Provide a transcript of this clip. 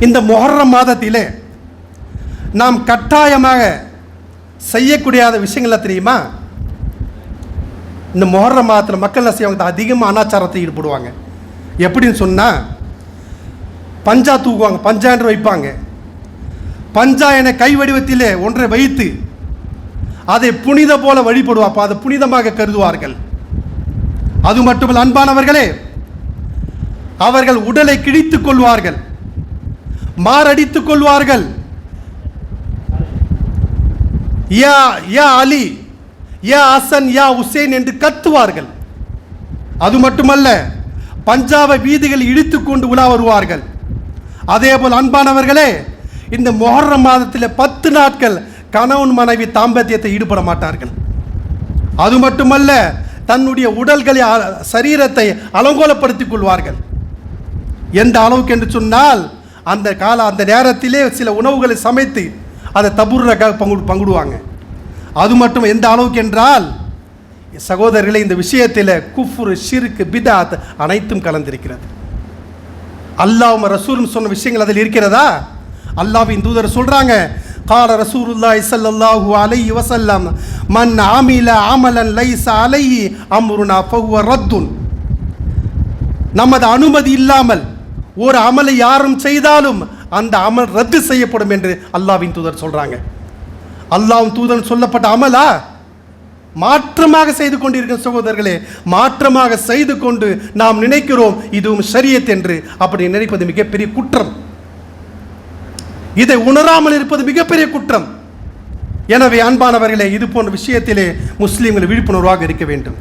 இந்த முஹர்ரம் மாதத்திலே நாம் கட்டாயமாக செய்யக்கூடிய விஷயங்கள் தெரியுமா? இந்த முஹர்ரம் மாதத்தில் மக்கள் என்ன செய்வாங்க? அதிகமாக அனாச்சாரத்தை ஈடுபடுவாங்க. எப்படின்னு சொன்னால், பஞ்சா தூக்குவாங்க, பஞ்சா என்று வைப்பாங்க. பஞ்சா என கை வடிவத்திலே ஒன்றை வைத்து அதை புனித போல வழிபடுவாப்பா, அதை புனிதமாக கருதுவார்கள். அது மட்டுமல்ல அன்பானவர்களே, அவர்கள் உடலை கிழித்துக் கொள்வார்கள், மாரடித்துக் கொள்வார்கள். யா யா அலி, யா ஹசன், யா உசேன் என்று கத்துவார்கள். அது மட்டுமல்ல, பஞ்சாப வீதிகள் இடித்து கொண்டு உலா வருவார்கள். அதே போல் அன்பானவர்களே, இந்த முஹர்ரம் மாதத்தில் 10 நாட்கள் கணவன் மனைவி தாம்பத்தியத்தை ஈடுபட மாட்டார்கள். அது மட்டுமல்ல, தன்னுடைய உடல்களை சரீரத்தை அலங்கோலப்படுத்திக் கொள்வார்கள். எந்த அளவுக்கு என்று சொன்னால், அந்த நேரத்திலே சில உணவுகளை சமைத்து அதை தபுர்ரக்காக பங்கிடுவாங்க. அது மட்டும் எந்த அளவுக்கு என்றால், சகோதரர்களே, இந்த விஷயத்தில் குஃப்ரு, ஷிர்க், பிதாத் அனைத்தும் கலந்திருக்கிறது. அல்லாஹ்வும் ரசூலும் சொன்ன விஷயங்கள் அதில் இருக்கிறதா? அல்லாஹ்வின் தூதர் சொல்றாங்க, قال رسول الله صلى الله عليه وسلم من عمل عملا ليس عليه امرنا فهو رد. நமது அனுமதி இல்லாமல் ஒரு அமலை யாரும் செய்தாலும் அந்த அமல் ரத்து செய்யப்படும் என்று அல்லாஹ்வின் தூதர் சொல்றாங்க. அல்லாஹ்வின் தூதர் சொல்லப்பட்ட அமலா மாற்றமாக செய்து கொண்டிருக்கிற சகோதரர்களே, மாற்றமாக செய்து கொண்டு நாம் நினைக்கிறோம் இதுவும் ஷரியத் என்று. அப்படி நினைப்பது மிகப்பெரிய குற்றம். இதை உணராமல் இருப்பது மிகப்பெரிய குற்றம். எனவே அன்பானவர்களே, இது போன்ற விஷயத்திலே முஸ்லிம்கள் விழிப்புணர்வாக இருக்க வேண்டும்.